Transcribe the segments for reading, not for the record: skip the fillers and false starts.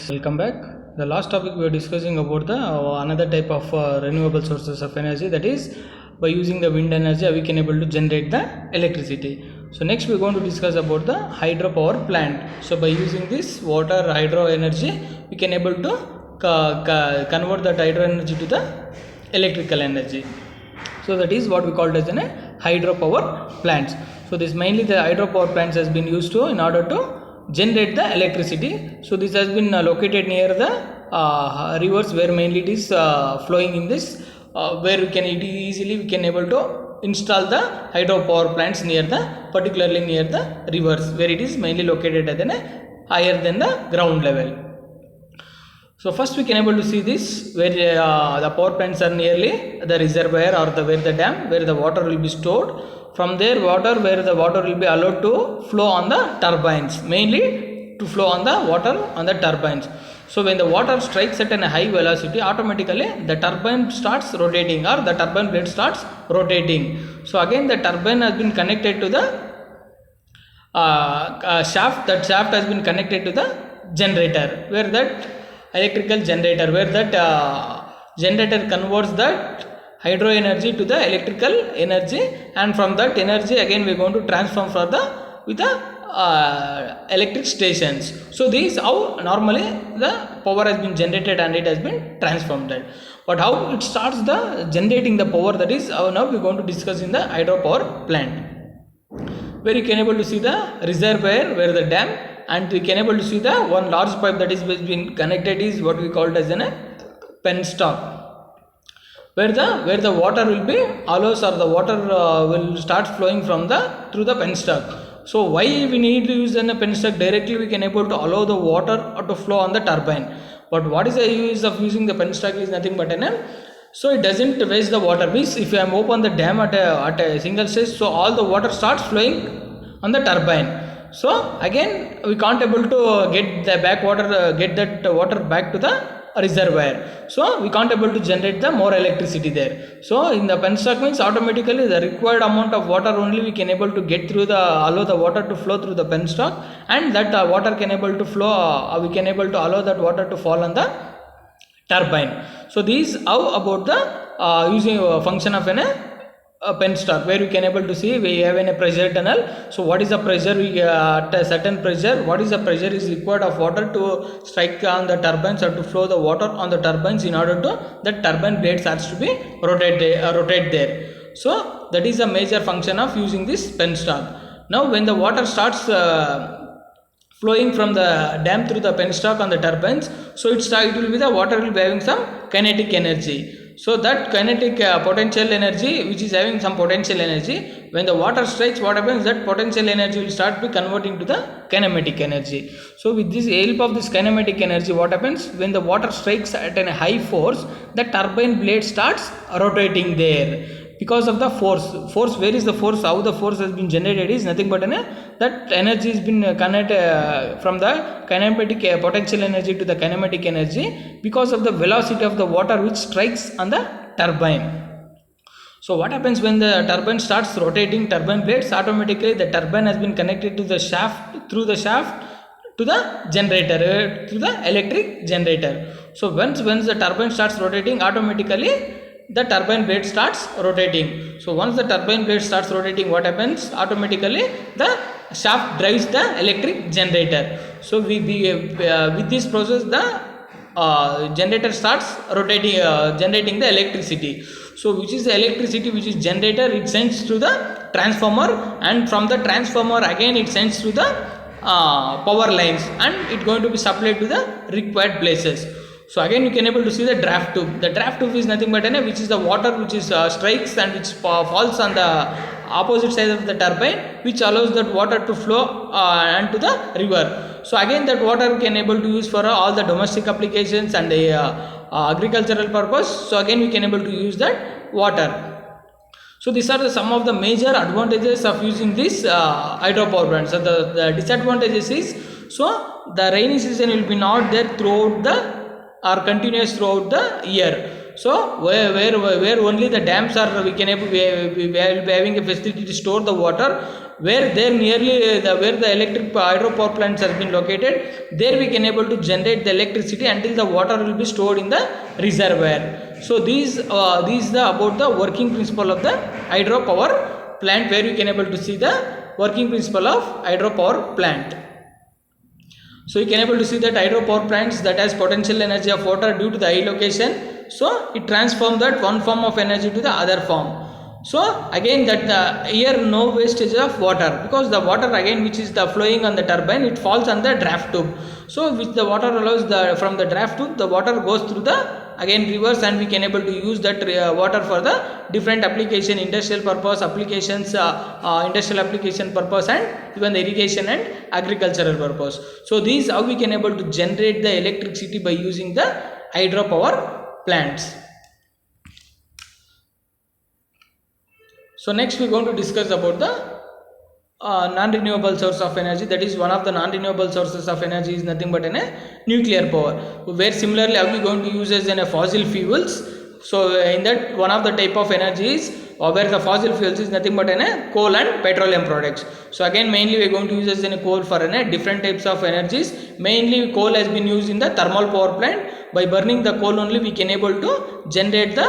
Welcome back. The last topic we were discussing about the another type of renewable sources of energy, that is by using the wind energy we can able to generate the electricity. So next we are going to discuss about the hydropower plant. So by using this water hydro energy we can able to convert that hydro energy to the electrical energy. So that is what we called as a hydropower plants. So this mainly the hydropower plants has been used to in order to generate the electricity. So this has been located near the rivers where mainly it is flowing in this where we can easily we can able to install the hydropower plants near the particularly near the rivers where it is mainly located at a higher than the ground level. So first we can able to see this where the power plants are nearly the reservoir or the where the dam where the water will be stored. From there where the water will be allowed to flow on the turbines, mainly to flow on the water on the turbines. So when the water strikes at a high velocity, automatically the turbine starts rotating or the turbine blade starts rotating. So again the turbine has been connected to the shaft. That shaft has been connected to the generator where that electrical generator where that generator converts that hydro energy to the electrical energy, and from that energy again we are going to transform for the with the electric stations. So this how normally the power has been generated and it has been transformed. But how it starts the generating the power, that is how now we are going to discuss in the hydropower plant, where you can able to see the reservoir where the dam, and we can able to see the one large pipe that is been connected is what we called as a penstock, where the water will be allows or the water will start flowing from the through the penstock. So why we need to use a penstock? Directly we can able to allow the water to flow on the turbine. But what is the use of using the penstock is nothing but so it doesn't waste the water. Means if I am open the dam at a single stage, so all the water starts flowing on the turbine. So again we can't able to get the back water get that water back to the reservoir. So we can't able to generate the more electricity there. So in the penstock means automatically the required amount of water only we can able to get through the allow the water to flow through the penstock, and that water can able to flow we can able to allow that water to fall on the turbine. So these how about the using function of a penstock, where we can able to see we have in a pressure tunnel. So what is the pressure we at a certain pressure, what is the pressure is required of water to strike on the turbines or to flow the water on the turbines in order to that turbine blades has to be rotate there. So that is a major function of using this penstock. Now when the water starts flowing from the dam through the penstock on the turbines, so it will be the water will be having some kinetic energy. So that kinetic potential energy which is having some potential energy, when the water strikes, what happens, that potential energy will start be converting to the kinematic energy. So with this help of this kinematic energy, what happens, when the water strikes at a high force, the turbine blade starts rotating there because of the force. Where is the force? How the force has been generated is nothing but that energy has been connected from the kinematic potential energy to the kinematic energy because of the velocity of the water which strikes on the turbine. So what happens when the turbine starts rotating, turbine blades, automatically the turbine has been connected to the shaft, through the shaft to the generator, to the electric generator. So once the turbine starts rotating, automatically the turbine blade starts rotating. So once the turbine blade starts rotating, what happens, automatically the shaft drives the electric generator. So with this process the generator starts rotating generating the electricity. So which is the electricity which is generator, it sends to the transformer, and from the transformer again it sends to the power lines, and it going to be supplied to the required places. So again you can able to see the draft tube. The draft tube is nothing but which is the water which is strikes and which falls on the opposite side of the turbine, which allows that water to flow and to the river. So again that water can able to use for all the domestic applications and agricultural purpose. So again we can able to use that water. So these are some of the major advantages of using this hydropower plant. So the disadvantages is, so the rainy season will be not there throughout the or continuous throughout the year. So where only the dams are, we will be having a facility to store the water. Where there nearly where the electric hydropower plants has been located, there we can able to generate the electricity until the water will be stored in the reservoir. So these the about the working principle of the hydropower plant, where you can able to see the working principle of hydropower plant. So you can able to see that hydropower plants that has potential energy of water due to the high location. So it transforms that one form of energy to the other form. So again that here no wastage of water, because the water again which is the flowing on the turbine, it falls on the draft tube. So which the water allows the from the draft tube, the water goes through the again rivers, and we can able to use that water for the different application, industrial purpose applications, industrial application purpose, and even the irrigation and agricultural purpose. So these how we can able to generate the electricity by using the hydropower plants. So next we are going to discuss about the non-renewable source of energy. That is, one of the non-renewable sources of energy is nothing but a nuclear power, where similarly are we going to use as in a fossil fuels. So in that one of the type of energy is where the fossil fuels is nothing but a coal and petroleum products. So again mainly we are going to use as in a coal for a different types of energies. Mainly coal has been used in the thermal power plant. By burning the coal only we can able to generate the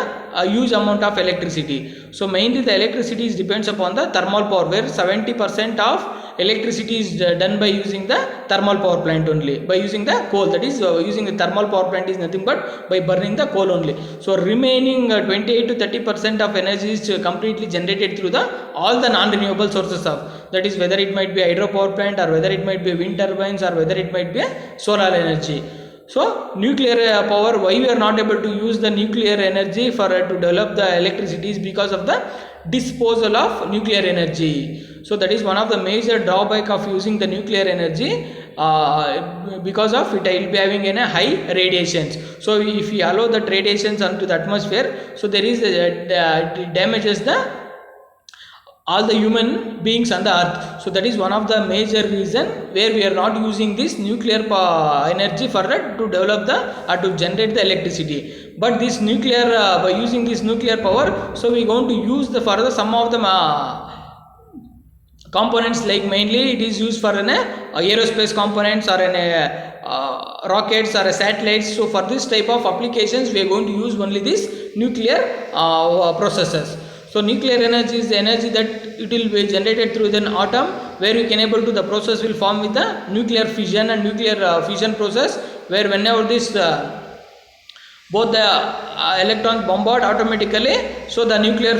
huge amount of electricity. So mainly the electricity is depends upon the thermal power, where 70% of electricity is done by using the thermal power plant only, by using the coal. That is using the thermal power plant is nothing but by burning the coal only. So remaining 28 to 30% of energy is completely generated through the all the non-renewable sources of, that is whether it might be hydropower plant, or whether it might be wind turbines, or whether it might be a solar energy. So nuclear power, why we are not able to use the nuclear energy for to develop the electricity is because of the disposal of nuclear energy. So that is one of the major drawback of using the nuclear energy, because of it will be having a high radiations. So if we allow that radiations onto the atmosphere, so there is damages the all the human beings on the earth. So that is one of the major reason where we are not using this nuclear energy for to develop the or to generate the electricity. But this nuclear by using this nuclear power, so we are going to use the further some of the components, like mainly it is used for an aerospace components, or an rockets, or satellites. So for this type of applications we are going to use only this nuclear processes. So nuclear energy is the energy that it will be generated through an atom, where you can able to the process will form with the nuclear fission and nuclear fission process, where whenever this both the electrons bombard automatically, so the nuclear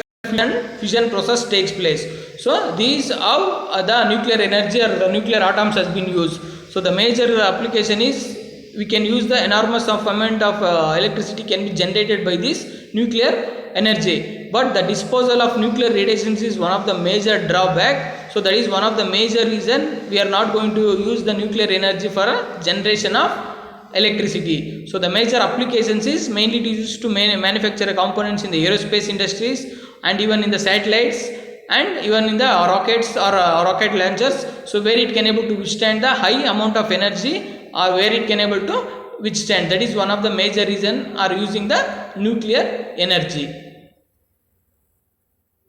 fission process takes place. So these how the nuclear energy or the nuclear atoms has been used. So the major application is we can use the enormous amount of electricity can be generated by this nuclear energy. But the disposal of nuclear radiations is one of the major drawback. So that is one of the major reason we are not going to use the nuclear energy for a generation of electricity. So the major applications is mainly used to manufacture components in the aerospace industries, and even in the satellites, and even in the rockets or rocket launchers. So where it can able to withstand the high amount of energy, or where it can able to withstand. That is one of the major reason are using the nuclear energy.